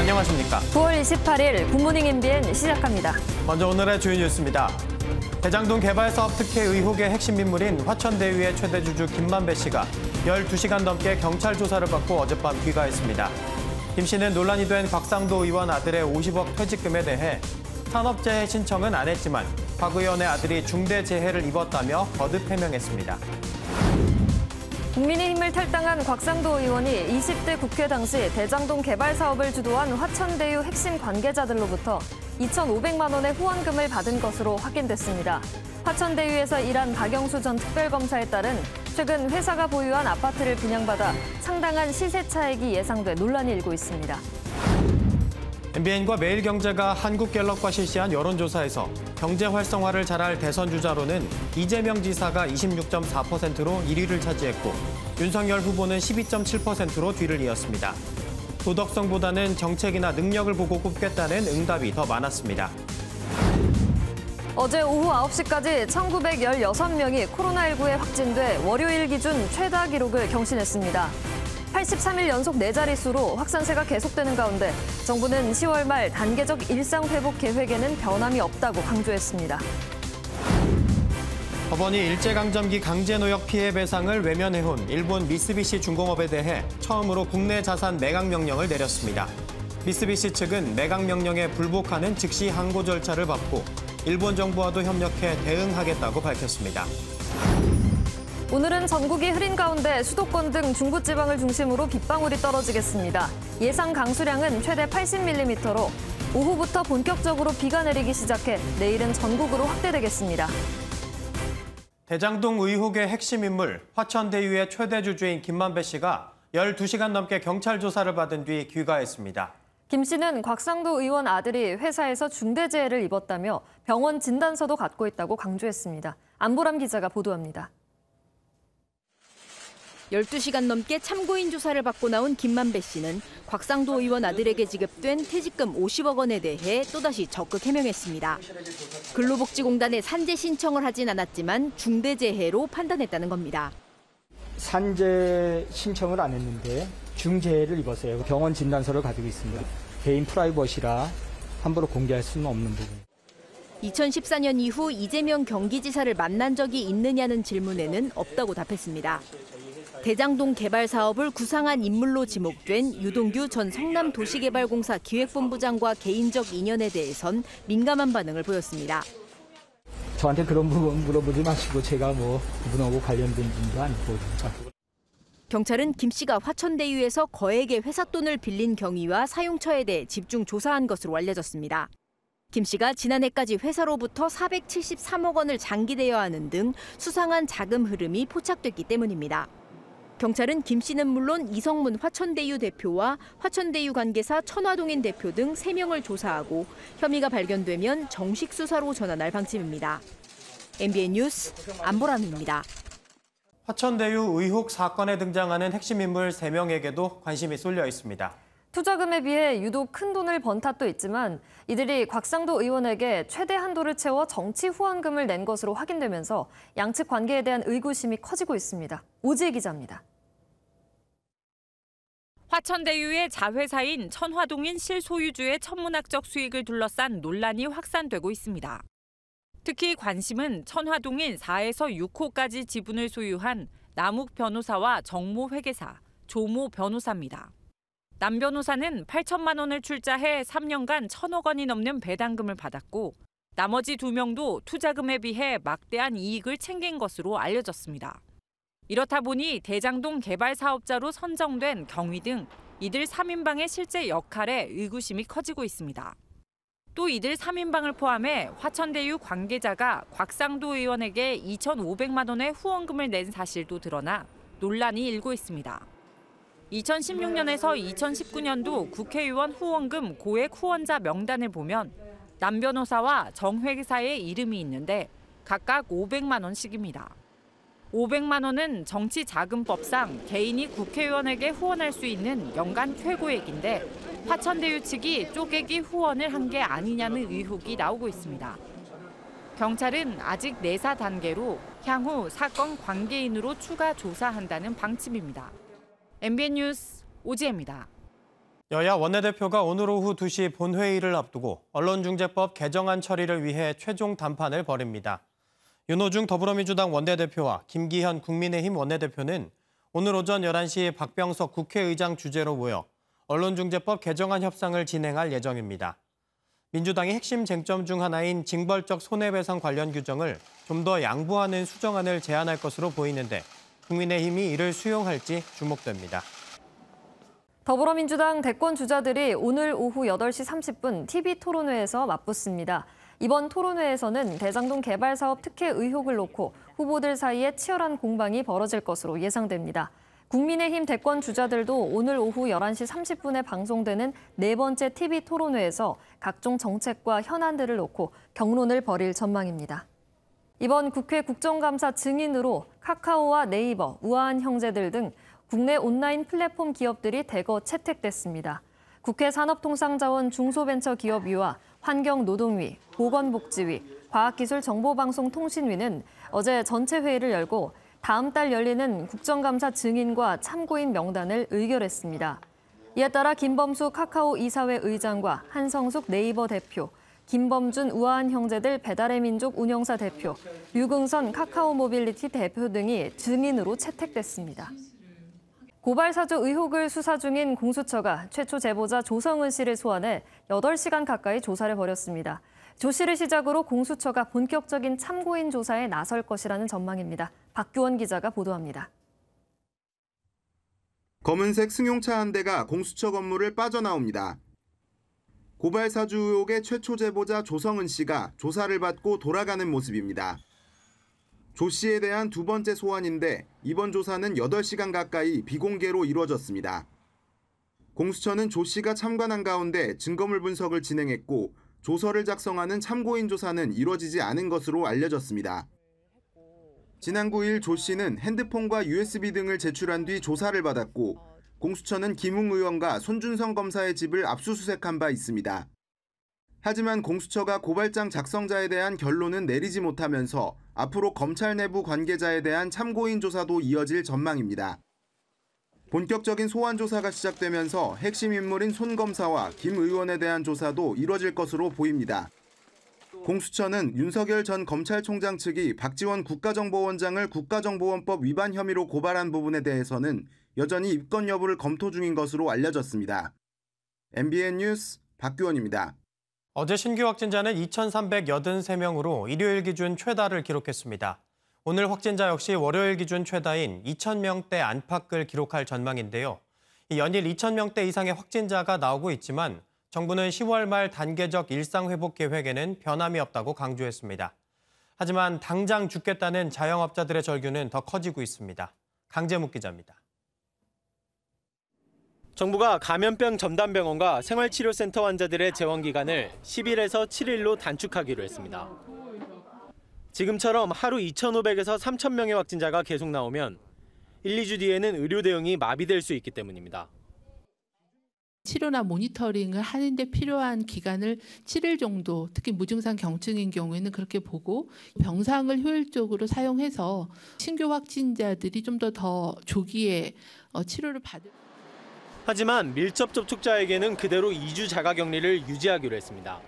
안녕하십니까. 9월 28일 굿모닝 MBN 시작합니다. 먼저 오늘의 주요 뉴스입니다. 대장동 개발 사업 특혜 의혹의 핵심 인물인 화천대유의 최대 주주 김만배 씨가 12시간 넘게 경찰 조사를 받고 어젯밤 귀가했습니다. 김 씨는 논란이 된 곽상도 의원 아들의 50억 퇴직금에 대해 산업재해 신청은 안 했지만 곽 의원의 아들이 중대재해를 입었다며 거듭 해명했습니다. 국민의힘을 탈당한 곽상도 의원이 20대 국회 당시 대장동 개발 사업을 주도한 화천대유 핵심 관계자들로부터 2,500만 원의 후원금을 받은 것으로 확인됐습니다. 화천대유에서 일한 박영수 전 특별검사에 따른 최근 회사가 보유한 아파트를 분양받아 상당한 시세 차익이 예상돼 논란이 일고 있습니다. MBN과 매일경제가 한국갤럽과 실시한 여론조사에서 경제 활성화를 잘할 대선 주자로는 이재명 지사가 26.4%로 1위를 차지했고 윤석열 후보는 12.7%로 뒤를 이었습니다. 도덕성보다는 정책이나 능력을 보고 꼽겠다는 응답이 더 많았습니다. 어제 오후 9시까지 1,916명이 코로나19에 확진돼 월요일 기준 최다 기록을 경신했습니다. 83일 연속 4자릿수로 확산세가 계속되는 가운데 정부는 10월 말 단계적 일상 회복 계획에는 변함이 없다고 강조했습니다. 법원이 일제강점기 강제노역 피해 배상을 외면해온 일본 미쓰비시 중공업에 대해 처음으로 국내 자산 매각 명령을 내렸습니다. 미쓰비시 측은 매각 명령에 불복하는 즉시 항고 절차를 밟고 일본 정부와도 협력해 대응하겠다고 밝혔습니다. 오늘은 전국이 흐린 가운데 수도권 등 중부지방을 중심으로 빗방울이 떨어지겠습니다. 예상 강수량은 최대 80mm로 오후부터 본격적으로 비가 내리기 시작해 내일은 전국으로 확대되겠습니다. 대장동 의혹의 핵심 인물 화천대유의 최대 주주인 김만배 씨가 12시간 넘게 경찰 조사를 받은 뒤 귀가했습니다. 김 씨는 곽상도 의원 아들이 회사에서 중대재해를 입었다며 병원 진단서도 갖고 있다고 강조했습니다. 안보람 기자가 보도합니다. 12시간 넘게 참고인 조사를 받고 나온 김만배 씨는 곽상도 의원 아들에게 지급된 퇴직금 50억 원에 대해 또다시 적극 해명했습니다. 근로복지공단에 산재 신청을 하진 않았지만 중대재해로 판단했다는 겁니다. 산재 신청을 안 했는데 중재해를 입었어요. 병원 진단서를 가지고 있습니다. 개인 프라이버시라 함부로 공개할 수는 없는 부분. 2014년 이후 이재명 경기지사를 만난 적이 있느냐는 질문에는 없다고 답했습니다. 대장동 개발 사업을 구상한 인물로 지목된 유동규 전 성남도시개발공사 기획본부장과 개인적 인연에 대해선 민감한 반응을 보였습니다. 저한테 그런 부분 물어보지 마시고 제가 그분하고 관련된 분도 아니고. 경찰은 김 씨가 화천대유에서 거액의 회사 돈을 빌린 경위와 사용처에 대해 집중 조사한 것으로 알려졌습니다. 김 씨가 지난해까지 회사로부터 473억 원을 장기대여 하는 등 수상한 자금 흐름이 포착됐기 때문입니다. 경찰은 김 씨는 물론 이성문 화천대유 대표와 화천대유 관계사 천화동인 대표 등 3명을 조사하고 혐의가 발견되면 정식 수사로 전환할 방침입니다. MBN 뉴스 안보람입니다. 화천대유 의혹 사건에 등장하는 핵심 인물 3명에게도 관심이 쏠려 있습니다. 투자금에 비해 유독 큰 돈을 번 탓도 있지만 이들이 곽상도 의원에게 최대 한도를 채워 정치 후원금을 낸 것으로 확인되면서 양측 관계에 대한 의구심이 커지고 있습니다. 오지혜 기자입니다. 화천대유의 자회사인 천화동인 실소유주의 천문학적 수익을 둘러싼 논란이 확산되고 있습니다. 특히 관심은 천화동인 4에서 6호까지 지분을 소유한 남욱 변호사와 정모 회계사, 조모 변호사입니다. 남 변호사는 8천만 원을 출자해 3년간 1,000억 원이 넘는 배당금을 받았고 나머지 2명도 투자금에 비해 막대한 이익을 챙긴 것으로 알려졌습니다. 이렇다 보니 대장동 개발 사업자로 선정된 경위 등 이들 3인방의 실제 역할에 의구심이 커지고 있습니다. 또 이들 3인방을 포함해 화천대유 관계자가 곽상도 의원에게 2,500만 원의 후원금을 낸 사실도 드러나 논란이 일고 있습니다. 2016년에서 2019년도 국회의원 후원금 고액 후원자 명단을 보면 남 변호사와 정 회계사의 이름이 있는데 각각 500만 원씩입니다. 500만 원은 정치자금법상 개인이 국회의원에게 후원할 수 있는 연간 최고액인데 화천대유 측이 쪼개기 후원을 한 게 아니냐는 의혹이 나오고 있습니다. 경찰은 아직 내사 단계로 향후 사건 관계인으로 추가 조사한다는 방침입니다. MBN 뉴스 오지혜입니다. 여야 원내대표가 오늘 오후 2시 본회의를 앞두고 언론중재법 개정안 처리를 위해 최종 담판을 벌입니다. 윤호중 더불어민주당 원내대표와 김기현 국민의힘 원내대표는 오늘 오전 11시 박병석 국회의장 주재로 모여 언론중재법 개정안 협상을 진행할 예정입니다. 민주당의 핵심 쟁점 중 하나인 징벌적 손해배상 관련 규정을 좀 더 양보하는 수정안을 제안할 것으로 보이는데 국민의힘이 이를 수용할지 주목됩니다. 더불어민주당 대권 주자들이 오늘 오후 8시 30분 TV토론회에서 맞붙습니다. 이번 토론회에서는 대장동 개발 사업 특혜 의혹을 놓고 후보들 사이에 치열한 공방이 벌어질 것으로 예상됩니다. 국민의힘 대권 주자들도 오늘 오후 11시 30분에 방송되는 네 번째 TV토론회에서 각종 정책과 현안들을 놓고 경론을 벌일 전망입니다. 이번 국회 국정감사 증인으로 카카오와 네이버, 우아한 형제들 등 국내 온라인 플랫폼 기업들이 대거 채택됐습니다. 국회 산업통상자원 중소벤처기업위와 환경노동위, 보건복지위, 과학기술정보방송통신위는 어제 전체 회의를 열고 다음 달 열리는 국정감사 증인과 참고인 명단을 의결했습니다. 이에 따라 김범수 카카오 이사회 의장과 한성숙 네이버 대표, 김범준 우아한 형제들 배달의 민족 운영사 대표, 류긍선 카카오 모빌리티 대표 등이 증인으로 채택됐습니다. 고발 사주 의혹을 수사 중인 공수처가 최초 제보자 조성은 씨를 소환해 8시간 가까이 조사를 벌였습니다. 조 씨를 시작으로 공수처가 본격적인 참고인 조사에 나설 것이라는 전망입니다. 박규원 기자가 보도합니다. 검은색 승용차 한 대가 공수처 건물을 빠져나옵니다. 고발 사주 의혹의 최초 제보자 조성은 씨가 조사를 받고 돌아가는 모습입니다. 조 씨에 대한 두 번째 소환인데 이번 조사는 8시간 가까이 비공개로 이루어졌습니다. 공수처는 조 씨가 참관한 가운데 증거물 분석을 진행했고 조서를 작성하는 참고인 조사는 이루어지지 않은 것으로 알려졌습니다. 지난 9일 조 씨는 핸드폰과 USB 등을 제출한 뒤 조사를 받았고 공수처는 김웅 의원과 손준성 검사의 집을 압수수색한 바 있습니다. 하지만 공수처가 고발장 작성자에 대한 결론은 내리지 못하면서 앞으로 검찰 내부 관계자에 대한 참고인 조사도 이어질 전망입니다. 본격적인 소환 조사가 시작되면서 핵심 인물인 손 검사와 김 의원에 대한 조사도 이뤄질 것으로 보입니다. 공수처는 윤석열 전 검찰총장 측이 박지원 국가정보원장을 국가정보원법 위반 혐의로 고발한 부분에 대해서는 여전히 입건 여부를 검토 중인 것으로 알려졌습니다. MBN 뉴스 박규원입니다. 어제 신규 확진자는 2,383명으로 일요일 기준 최다를 기록했습니다. 오늘 확진자 역시 월요일 기준 최다인 2,000명대 안팎을 기록할 전망인데요. 연일 2,000명대 이상의 확진자가 나오고 있지만 정부는 10월 말 단계적 일상회복 계획에는 변함이 없다고 강조했습니다. 하지만 당장 죽겠다는 자영업자들의 절규는 더 커지고 있습니다. 강재묵 기자입니다. 정부가 감염병 전담병원과 생활치료센터 환자들의 재원 기간을 10일에서 7일로 단축하기로 했습니다. 지금처럼 하루 2,500에서 3,000명의 확진자가 계속 나오면 1, 2주 뒤에는 의료 대응이 마비될 수 있기 때문입니다. 치료나 모니터링을 하는데 필요한 기간을 7일 정도, 특히 무증상 경증인 경우에는 그렇게 보고 병상을 효율적으로 사용해서 신규 확진자들이 좀 더 조기에 치료를 받을. 하지만 밀접 접촉자에게는 그대로 2주 자가격리를 유지하기로 했습니다.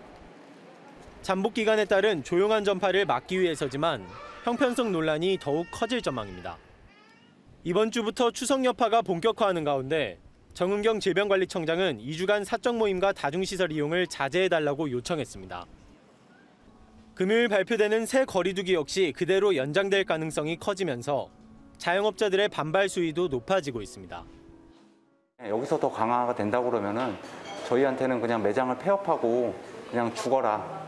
잠복 기간에 따른 조용한 전파를 막기 위해서지만 형편성 논란이 더욱 커질 전망입니다. 이번 주부터 추석 여파가 본격화하는 가운데 정은경 질병관리청장은 2주간 사적 모임과 다중시설 이용을 자제해달라고 요청했습니다. 금요일 발표되는 새 거리두기 역시 그대로 연장될 가능성이 커지면서 자영업자들의 반발 수위도 높아지고 있습니다. 여기서 더 강화가 된다고 그러면은 저희한테는 그냥 매장을 폐업하고 그냥 죽어라.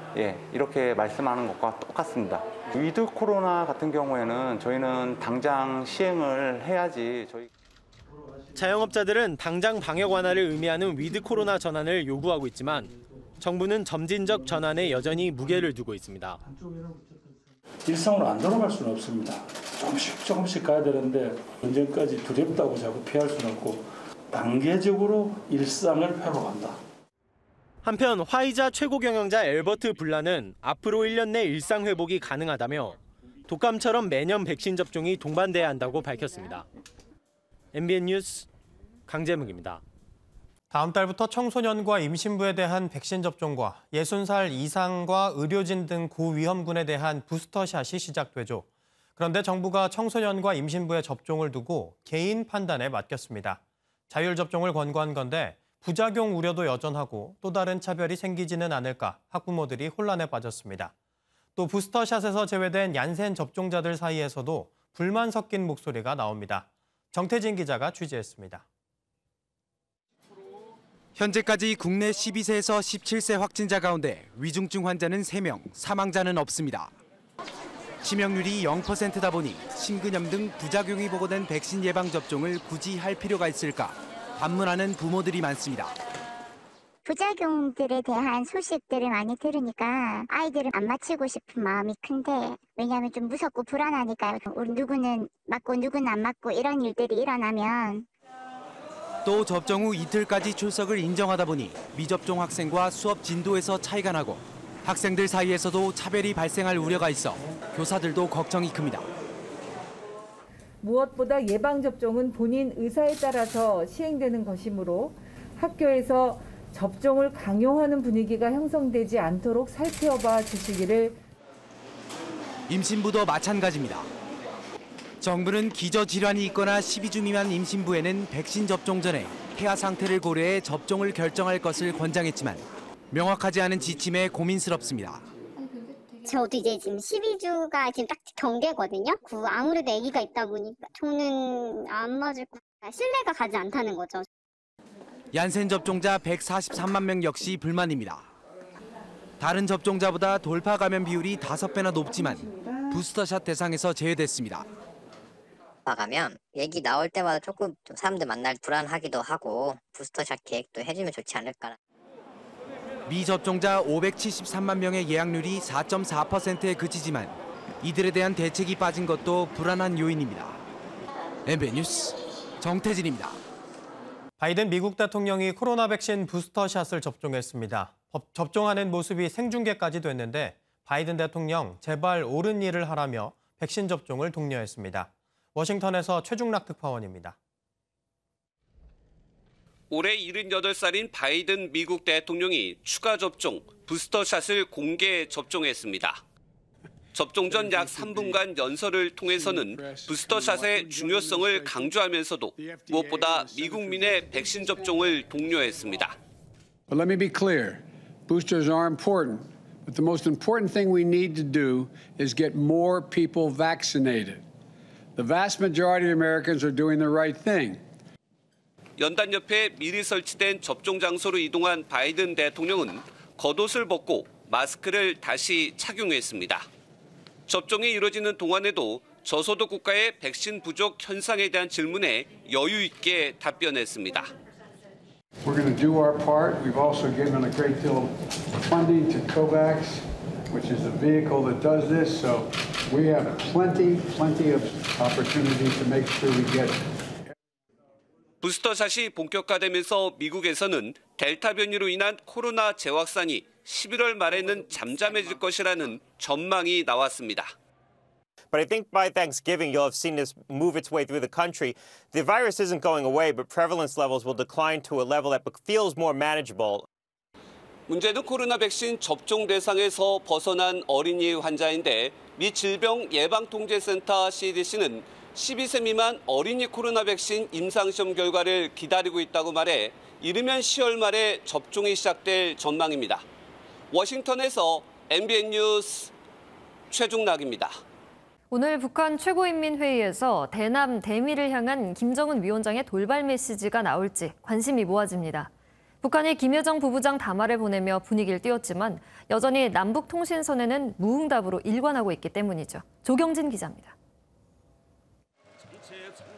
이렇게 말씀하는 것과 똑같습니다. 위드 코로나 같은 경우에는 저희는 당장 시행을 해야지. 자영업자들은 당장 방역 완화를 의미하는 위드 코로나 전환을 요구하고 있지만 정부는 점진적 전환에 여전히 무게를 두고 있습니다. 일상으로 안 돌아갈 수는 없습니다. 조금씩 가야 되는데 언제까지 두렵다고 자꾸 피할 수는 없고 단계적으로 일상을 회복한다. 한편 화이자 최고 경영자 엘버트 불라는 앞으로 1년 내 일상 회복이 가능하다며 독감처럼 매년 백신 접종이 동반돼야 한다고 밝혔습니다. MBN 뉴스 강재묵입니다. 다음 달부터 청소년과 임신부에 대한 백신 접종과 60살 이상과 의료진 등 고위험군에 대한 부스터샷이 시작되죠. 그런데 정부가 청소년과 임신부의 접종을 두고 개인 판단에 맡겼습니다. 자율 접종을 권고한 건데 부작용 우려도 여전하고 또 다른 차별이 생기지는 않을까 학부모들이 혼란에 빠졌습니다. 또 부스터샷에서 제외된 얀센 접종자들 사이에서도 불만 섞인 목소리가 나옵니다. 정태진 기자가 취재했습니다. 현재까지 국내 12세에서 17세 확진자 가운데 위중증 환자는 3명, 사망자는 없습니다. 치명률이 0%다 보니 심근염 등 부작용이 보고된 백신 예방 접종을 굳이 할 필요가 있을까 반문하는 부모들이 많습니다. 부작용들에 대한 소식들을 많이 들으니까 아이들을 안 맞히고 싶은 마음이 큰데, 왜냐하면 좀 무섭고 불안하니까요. 우리 누구는 맞고 누구는 안 맞고 이런 일들이 일어나면. 또 접종 후 이틀까지 출석을 인정하다 보니 미접종 학생과 수업 진도에서 차이가 나고 학생들 사이에서도 차별이 발생할 우려가 있어 교사들도 걱정이 큽니다. 무엇보다 예방접종은 본인 의사에 따라서 시행되는 것이므로 학교에서 접종을 강요하는 분위기가 형성되지 않도록 살펴봐 주시기를. 임신부도 마찬가지입니다. 정부는 기저질환이 있거나 12주 미만 임신부에는 백신 접종 전에 폐하 상태를 고려해 접종을 결정할 것을 권장했지만 명확하지 않은 지침에 고민스럽습니다. 저도 이제 지금 12주가 지금 딱 경계거든요. 아무래도 아기가 있다 보니까 저는 안 맞을 거, 신뢰가 가지 않다는 거죠. 얀센 접종자 143만 명 역시 불만입니다. 다른 접종자보다 돌파 감염 비율이 5배나 높지만 부스터샷 대상에서 제외됐습니다. 가면 얘기 나올 때마다 조금 좀 사람들 만날 불안하기도 하고 부스터샷 계획도 해주면 좋지 않을까. 미접종자 573만 명의 예약률이 4.4%에 그치지만 이들에 대한 대책이 빠진 것도 불안한 요인입니다. MBN 뉴스 정태진입니다. 바이든 미국 대통령이 코로나 백신 부스터샷을 접종했습니다. 접종하는 모습이 생중계까지 됐는데 바이든 대통령 제발 옳은 일을 하라며 백신 접종을 독려했습니다. 워싱턴에서 최중락 특파원입니다. 올해 78살인 바이든 미국 대통령이 추가 접종, 부스터샷을 공개 접종했습니다. 접종 전 약 3분간 연설을 통해서는 부스터샷의 중요성을 강조하면서도 무엇보다 미국민의 백신 접종을 독려했습니다. But let me be clear. Boosters are important, but the most important thing we need to do is get more people vaccinated. The vast majority of Americans are doing the right thing. 연단 옆에 미리 설치된 접종 장소로 이동한 바이든 대통령은 겉옷을 벗고 마스크를 다시 착용했습니다. 접종이 이루어지는 동안에도 저소득 국가의 백신 부족 현상에 대한 질문에 여유 있게 답변했습니다. We're going to do our part. We've also given a great deal of funding to COVAX, which is a vehicle that does this. So we have plenty of opportunity to make sure we get it. 부스터샷이 본격화되면서 미국에서는 델타 변이로 인한 코로나 재확산이 11월 말에는 잠잠해질 것이라는 전망이 나왔습니다. But I think by Thanksgiving, you'll have seen this move its way through the country. The virus isn't going away, but prevalence levels will decline to a level that feels more manageable. 문제는 코로나 백신 접종 대상에서 벗어난 어린이 환자인데 미 질병예방통제센터 CDC는 12세 미만 어린이 코로나 백신 임상시험 결과를 기다리고 있다고 말해 이르면 10월 말에 접종이 시작될 전망입니다. 워싱턴에서 MBN 뉴스 최중락입니다. 오늘 북한 최고인민회의에서 대남, 대미를 향한 김정은 위원장의 돌발 메시지가 나올지 관심이 모아집니다. 북한이 김여정 부부장 담화를 보내며 분위기를 띄웠지만 여전히 남북통신선에는 무응답으로 일관하고 있기 때문이죠. 조경진 기자입니다.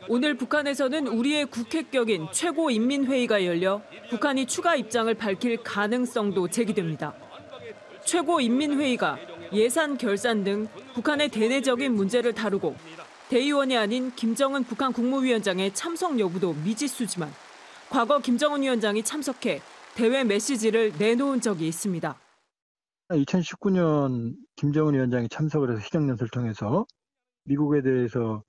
오늘 북한에서는 우리의 국회격인 최고인민회의가 열려 북한이 추가 입장을 밝힐 가능성도 제기됩니다. 최고인민회의가 예산 결산 등 북한의 대내적인 문제를 다루고 대의원이 아닌 김정은 북한 국무위원장의 참석 여부도 미지수지만 과거 김정은 위원장이 참석해 대외 메시지를 내놓은 적이 있습니다. 2019년 김정은 위원장이 참석을 해서 시정연설을 통해서 미국에 대해서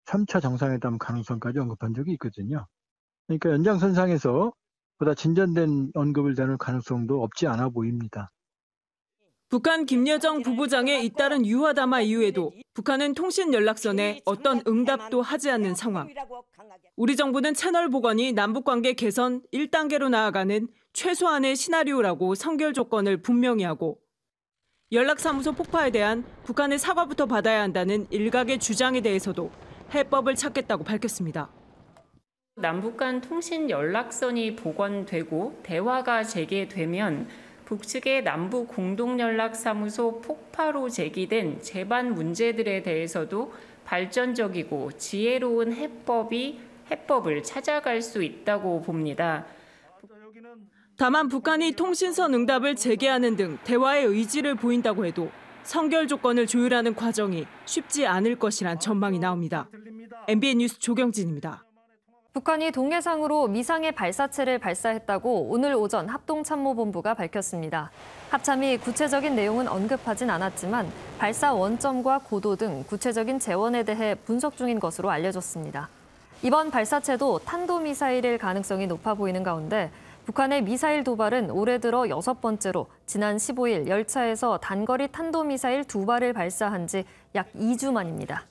3차 정상회담 가능성까지 언급한 적이 있거든요. 그러니까 연장선상에서 보다 진전된 언급을 다룰 가능성도 없지 않아 보입니다. 북한 김여정 부부장의 잇따른 유화담화 이후에도 북한은 통신 연락선에 어떤 응답도 하지 않는 상황. 우리 정부는 채널 복원이 남북관계 개선 1단계로 나아가는 최소한의 시나리오라고 선결 조건을 분명히 하고 연락사무소 폭파에 대한 북한의 사과부터 받아야 한다는 일각의 주장에 대해서도 해법을 찾겠다고 밝혔습니다. 남북 간 통신 연락선이 복원되고 대화가 재개되면 북측의 남북 공동연락사무소 폭파로 제기된 제반 문제들에 대해서도 발전적이고 지혜로운 해법을 찾아갈 수 있다고 봅니다. 다만 북한이 통신선 응답을 재개하는 등 대화의 의지를 보인다고 해도 선결 조건을 조율하는 과정이 쉽지 않을 것이란 전망이 나옵니다. MBN 뉴스 조경진입니다. 북한이 동해상으로 미상의 발사체를 발사했다고 오늘 오전 합동참모본부가 밝혔습니다. 합참이 구체적인 내용은 언급하진 않았지만 발사 원점과 고도 등 구체적인 재원에 대해 분석 중인 것으로 알려졌습니다. 이번 발사체도 탄도미사일일 가능성이 높아 보이는 가운데 북한의 미사일 도발은 올해 들어 6번째로 지난 15일 열차에서 단거리 탄도미사일 2발을 발사한 지 약 2주 만입니다.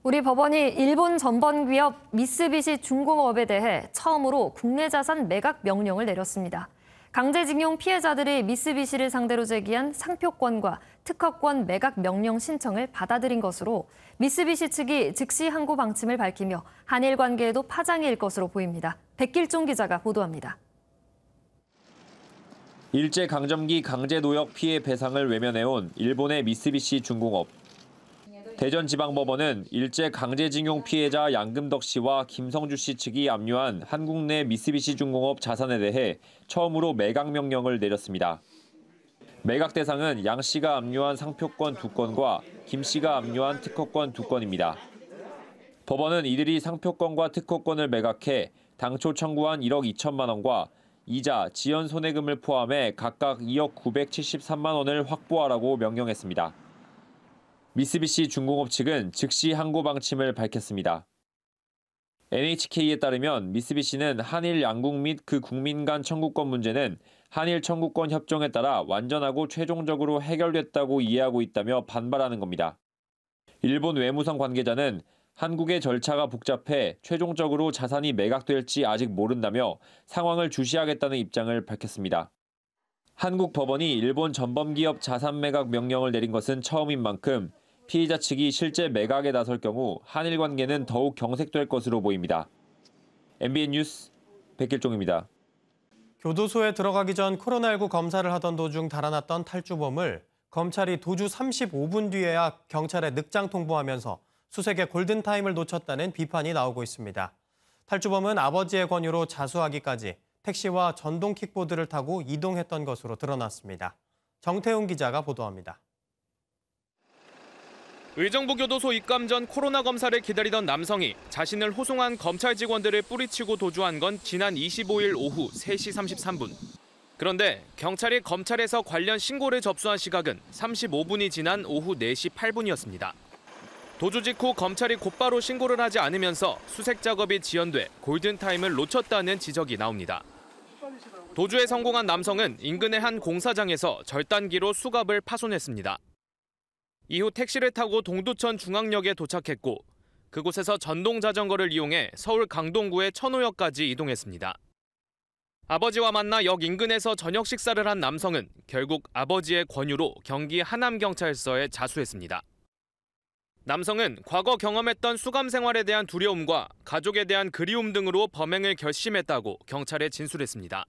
우리 법원이 일본 전범기업 미쓰비시 중공업에 대해 처음으로 국내 자산 매각 명령을 내렸습니다. 강제징용 피해자들이 미쓰비시를 상대로 제기한 상표권과 특허권 매각 명령 신청을 받아들인 것으로 미쓰비시 측이 즉시 항고 방침을 밝히며 한일 관계에도 파장이 일 것으로 보입니다. 백길종 기자가 보도합니다. 일제강점기 강제노역 피해 배상을 외면해온 일본의 미쓰비시 중공업. 대전지방법원은 일제 강제징용 피해자 양금덕 씨와 김성주 씨 측이 압류한 한국 내 미쓰비시 중공업 자산에 대해 처음으로 매각 명령을 내렸습니다. 매각 대상은 양 씨가 압류한 상표권 2건과 김 씨가 압류한 특허권 2건입니다. 법원은 이들이 상표권과 특허권을 매각해 당초 청구한 1억 2천만 원과 이자, 지연 손해금을 포함해 각각 2억 973만 원을 확보하라고 명령했습니다. 미쓰비시 중공업 측은 즉시 항고 방침을 밝혔습니다. NHK에 따르면 미쓰비시는 한일 양국 및 그 국민 간 청구권 문제는 한일 청구권 협정에 따라 완전하고 최종적으로 해결됐다고 이해하고 있다며 반발하는 겁니다. 일본 외무성 관계자는 한국의 절차가 복잡해 최종적으로 자산이 매각될지 아직 모른다며 상황을 주시하겠다는 입장을 밝혔습니다. 한국 법원이 일본 전범기업 자산 매각 명령을 내린 것은 처음인 만큼 피의자 측이 실제 매각에 나설 경우 한일 관계는 더욱 경색될 것으로 보입니다. MBN 뉴스 백길종입니다. 교도소에 들어가기 전 코로나19 검사를 하던 도중 달아났던 탈주범을 검찰이 도주 35분 뒤에야 경찰에 늑장 통보하면서 수색의 골든타임을 놓쳤다는 비판이 나오고 있습니다. 탈주범은 아버지의 권유로 자수하기까지 택시와 전동 킥보드를 타고 이동했던 것으로 드러났습니다. 정태훈 기자가 보도합니다. 의정부 교도소 입감 전 코로나 검사를 기다리던 남성이 자신을 호송한 검찰 직원들을 뿌리치고 도주한 건 지난 25일 오후 3시 33분. 그런데 경찰이 검찰에서 관련 신고를 접수한 시각은 35분이 지난 오후 4시 8분이었습니다. 도주 직후 검찰이 곧바로 신고를 하지 않으면서 수색 작업이 지연돼 골든타임을 놓쳤다는 지적이 나옵니다. 도주에 성공한 남성은 인근의 한 공사장에서 절단기로 수갑을 파손했습니다. 이후 택시를 타고 동두천 중앙역에 도착했고 그곳에서 전동 자전거를 이용해 서울 강동구의 천호역까지 이동했습니다. 아버지와 만나 역 인근에서 저녁 식사를 한 남성은 결국 아버지의 권유로 경기 하남경찰서에 자수했습니다. 남성은 과거 경험했던 수감 생활에 대한 두려움과 가족에 대한 그리움 등으로 범행을 결심했다고 경찰에 진술했습니다.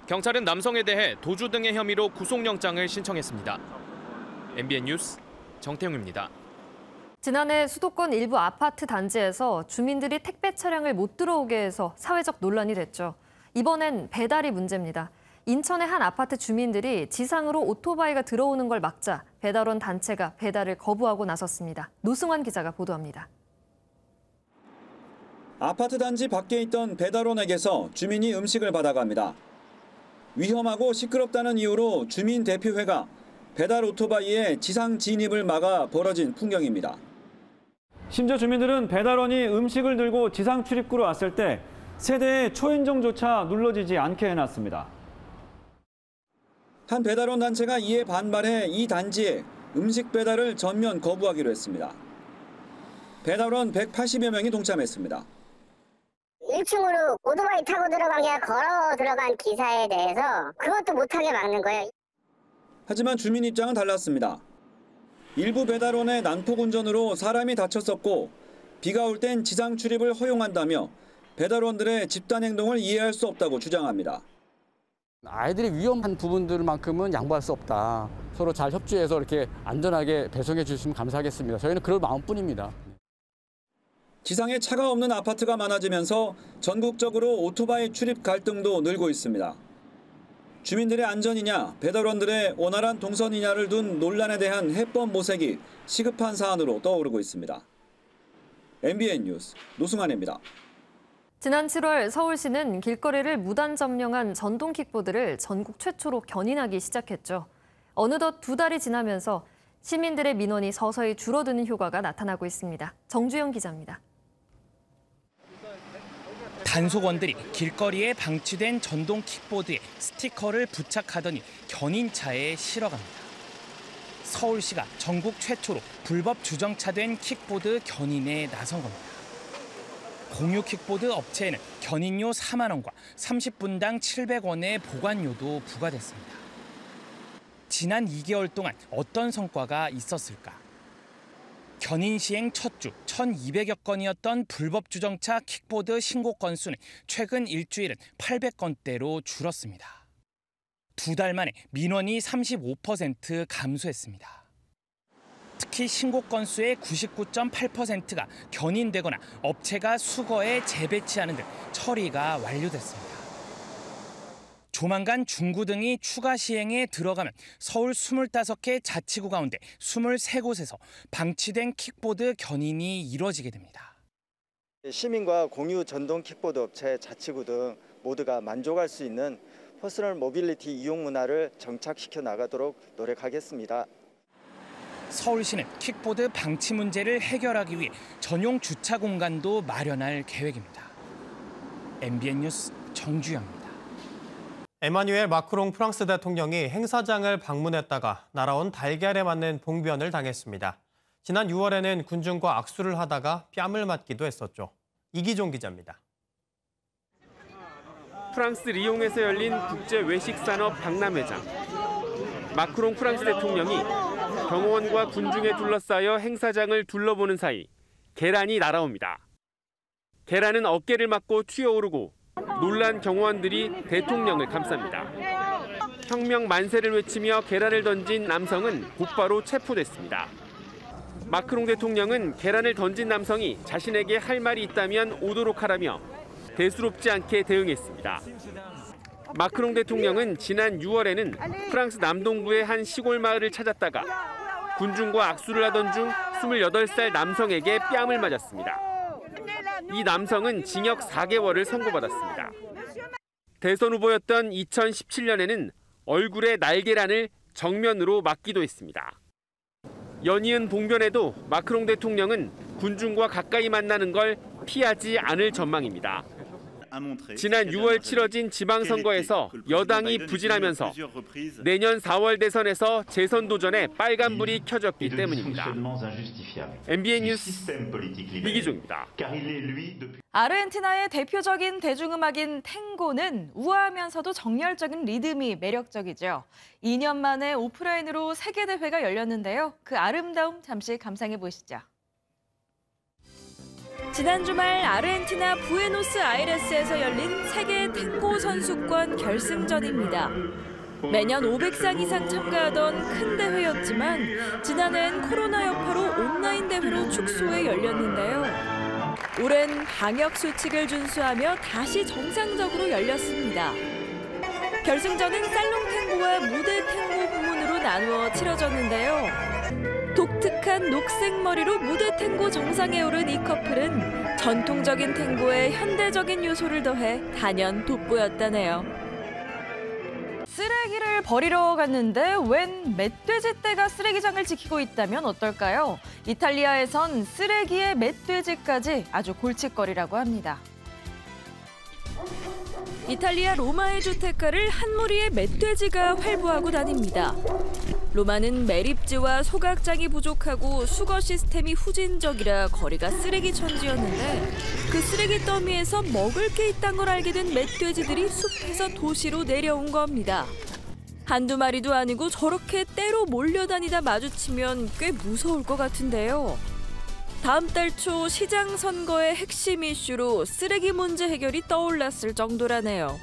경찰은 남성에 대해 도주 등의 혐의로 구속영장을 신청했습니다. MBN 뉴스 정태웅입니다. 지난해 수도권 일부 아파트 단지에서 주민들이 택배 차량을 못 들어오게 해서 사회적 논란이 됐죠. 이번엔 배달이 문제입니다. 인천의 한 아파트 주민들이 지상으로 오토바이가 들어오는 걸 막자 배달원 단체가 배달을 거부하고 나섰습니다. 노승환 기자가 보도합니다. 아파트 단지 밖에 있던 배달원에게서 주민이 음식을 받아갑니다. 위험하고 시끄럽다는 이유로 주민대표회가 배달 오토바이의 지상 진입을 막아 벌어진 풍경입니다. 심지어 주민들은 배달원이 음식을 들고 지상 출입구로 왔을 때 세대의 초인종조차 눌러지지 않게 해놨습니다. 한 배달원 단체가 이에 반발해 이 단지에 음식 배달을 전면 거부하기로 했습니다. 배달원 180여 명이 동참했습니다. 1층으로 오토바이 타고 들어간 게 아니라 걸어 들어간 기사에 대해서 그것도 못하게 막는 거예요. 하지만 주민 입장은 달랐습니다. 일부 배달원의 난폭 운전으로 사람이 다쳤었고 비가 올 땐 지상 출입을 허용한다며 배달원들의 집단 행동을 이해할 수 없다고 주장합니다. 아이들이 위험한 부분들만큼은 양보할 수 없다. 서로 잘 협조해서 이렇게 안전하게 배송해 주시면 감사하겠습니다. 저희는 그럴 마음뿐입니다. 지상에 차가 없는 아파트가 많아지면서 전국적으로 오토바이 출입 갈등도 늘고 있습니다. 주민들의 안전이냐 배달원들의 원활한 동선이냐를 둔 논란에 대한 해법 모색이 시급한 사안으로 떠오르고 있습니다. MBN 뉴스 노승환입니다. 지난 7월 서울시는 길거리를 무단 점령한 전동 킥보드를 전국 최초로 견인하기 시작했죠. 어느덧 2달이 지나면서 시민들의 민원이 서서히 줄어드는 효과가 나타나고 있습니다. 정주영 기자입니다. 단속원들이 길거리에 방치된 전동 킥보드에 스티커를 부착하더니 견인차에 실어갑니다. 서울시가 전국 최초로 불법 주정차된 킥보드 견인에 나선 겁니다. 공유 킥보드 업체에는 견인료 4만 원과 30분당 700원의 보관료도 부과됐습니다. 지난 2개월 동안 어떤 성과가 있었을까? 견인 시행 첫 주 1,200여 건이었던 불법 주정차 킥보드 신고 건수는 최근 일주일은 800건대로 줄었습니다. 2달 만에 민원이 35% 감소했습니다. 특히 신고 건수의 99.8%가 견인되거나 업체가 수거해 재배치하는 등 처리가 완료됐습니다. 조만간 중구등이 추가 시행에 들어가면 서울 25개 자치구 가운데 23곳에서 방치된 킥보드 견인이 이뤄지게 됩니다. 시민과 공유 전동 킥보드 업체, 자치구 등 모두가 만족할 수 있는 퍼스널 모빌리티 이용 문화를 정착시켜 나가도록 노력하겠습니다. 서울시는 킥보드 방치 문제를 해결하기 위해 전용 주차 공간도 마련할 계획입니다. MBN 뉴스 정주영입니다. 에마뉴엘 마크롱 프랑스 대통령이 행사장을 방문했다가 날아온 달걀에 맞는 봉변을 당했습니다. 지난 6월에는 군중과 악수를 하다가 뺨을 맞기도 했었죠. 이기종 기자입니다. 프랑스 리옹에서 열린 국제 외식산업 박람회장. 마크롱 프랑스 대통령이 경호원과 군중에 둘러싸여 행사장을 둘러보는 사이 계란이 날아옵니다. 계란은 어깨를 맞고 튀어오르고 놀란 경호원들이 대통령을 감쌉니다. 혁명 만세를 외치며 계란을 던진 남성은 곧바로 체포됐습니다. 마크롱 대통령은 계란을 던진 남성이 자신에게 할 말이 있다면 오도록 하라며 대수롭지 않게 대응했습니다. 마크롱 대통령은 지난 6월에는 프랑스 남동부의 한 시골 마을을 찾았다가 군중과 악수를 하던 중 28살 남성에게 뺨을 맞았습니다. 이 남성은 징역 4개월을 선고받았습니다. 대선 후보였던 2017년에는 얼굴에 날계란을 정면으로 맞기도 했습니다. 연이은 봉변에도 마크롱 대통령은 군중과 가까이 만나는 걸 피하지 않을 전망입니다. 지난 6월 치러진 지방선거에서 여당이 부진하면서 내년 4월 대선에서 재선 도전에 빨간불이 켜졌기 때문입니다. MBN 뉴스 이기종입니다. 아르헨티나의 대표적인 대중음악인 탱고는 우아하면서도 정열적인 리듬이 매력적이죠. 2년 만에 오프라인으로 세계대회가 열렸는데요. 그 아름다움 잠시 감상해 보시죠. 지난 주말 아르헨티나 부에노스아이레스에서 열린 세계 탱고 선수권 결승전입니다. 매년 500상 이상 참가하던 큰 대회였지만 지난해엔 코로나 여파로 온라인 대회로 축소해 열렸는데요. 올해는 방역 수칙을 준수하며 다시 정상적으로 열렸습니다. 결승전은 살롱 탱고와 무대 탱고 부문으로 나누어 치러졌는데요. 독특한 녹색 머리로 무대 탱고 정상에 오른 이 커플은 전통적인 탱고에 현대적인 요소를 더해 단연 돋보였다네요. 쓰레기를 버리러 갔는데 웬 멧돼지 떼가 쓰레기장을 지키고 있다면 어떨까요? 이탈리아에선 쓰레기에 멧돼지까지 아주 골칫거리라고 합니다. 이탈리아 로마의 주택가를 한 무리의 멧돼지가 활보하고 다닙니다. 로마는 매립지와 소각장이 부족하고 수거 시스템이 후진적이라 거리가 쓰레기 천지였는데 그 쓰레기 더미에서 먹을 게 있다는 걸 알게 된 멧돼지들이 숲에서 도시로 내려온 겁니다. 한두 마리도 아니고 저렇게 때로 몰려다니다 마주치면 꽤 무서울 것 같은데요. 다음 달 초 시장 선거의 핵심 이슈로 쓰레기 문제 해결이 떠올랐을 정도라네요.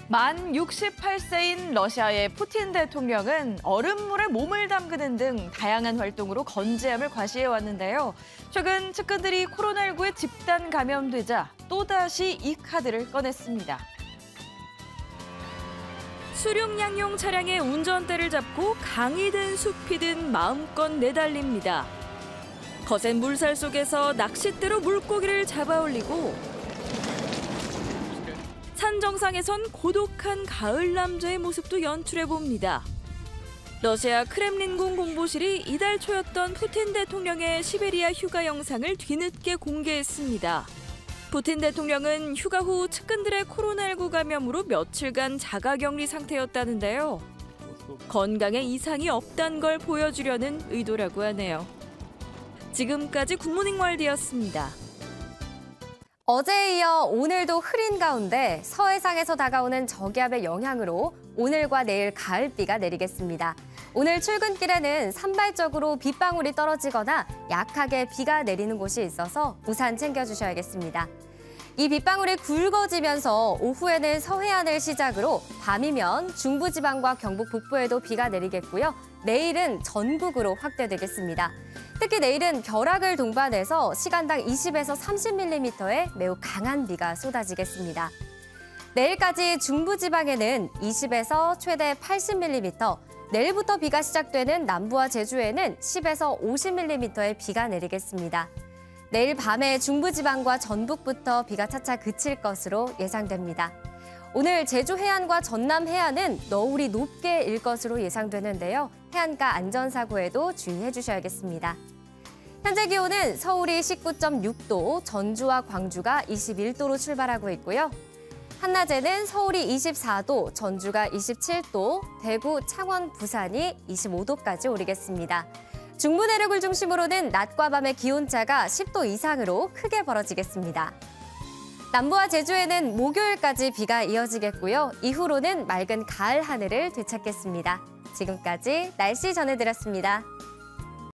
만 68세인 러시아의 푸틴 대통령은 얼음물에 몸을 담그는 등 다양한 활동으로 건재함을 과시해왔는데요. 최근 측근들이 코로나19에 집단 감염되자 또다시 이 카드를 꺼냈습니다. 수륙양용 차량의 운전대를 잡고 강이든 숲이든 마음껏 내달립니다. 거센 물살 속에서 낚싯대로 물고기를 잡아올리고 산 정상에선 고독한 가을 남자의 모습도 연출해봅니다. 러시아 크렘린궁 공보실이 이달 초였던 푸틴 대통령의 시베리아 휴가 영상을 뒤늦게 공개했습니다. 푸틴 대통령은 휴가 후 측근들의 코로나19 감염으로 며칠간 자가격리 상태였다는데요. 건강에 이상이 없다는 걸 보여주려는 의도라고 하네요. 지금까지 굿모닝 월드였습니다. 어제에 이어 오늘도 흐린 가운데 서해상에서 다가오는 저기압의 영향으로 오늘과 내일 가을비가 내리겠습니다. 오늘 출근길에는 산발적으로 빗방울이 떨어지거나 약하게 비가 내리는 곳이 있어서 우산 챙겨주셔야겠습니다. 이 빗방울이 굵어지면서 오후에는 서해안을 시작으로 밤이면 중부지방과 경북 북부에도 비가 내리겠고요. 내일은 전국으로 확대되겠습니다. 특히 내일은 벼락을 동반해서 시간당 20에서 30mm의 매우 강한 비가 쏟아지겠습니다. 내일까지 중부지방에는 20에서 최대 80mm, 내일부터 비가 시작되는 남부와 제주에는 10에서 50mm의 비가 내리겠습니다. 내일 밤에 중부지방과 전북부터 비가 차차 그칠 것으로 예상됩니다. 오늘 제주 해안과 전남 해안은 너울이 높게 일 것으로 예상되는데요. 해안가 안전사고에도 주의해 주셔야겠습니다. 현재 기온은 서울이 19.6도, 전주와 광주가 21도로 출발하고 있고요. 한낮에는 서울이 24도, 전주가 27도, 대구, 창원, 부산이 25도까지 오르겠습니다. 중부 내륙을 중심으로는 낮과 밤의 기온차가 10도 이상으로 크게 벌어지겠습니다. 남부와 제주에는 목요일까지 비가 이어지겠고요. 이후로는 맑은 가을 하늘을 되찾겠습니다. 지금까지 날씨 전해드렸습니다.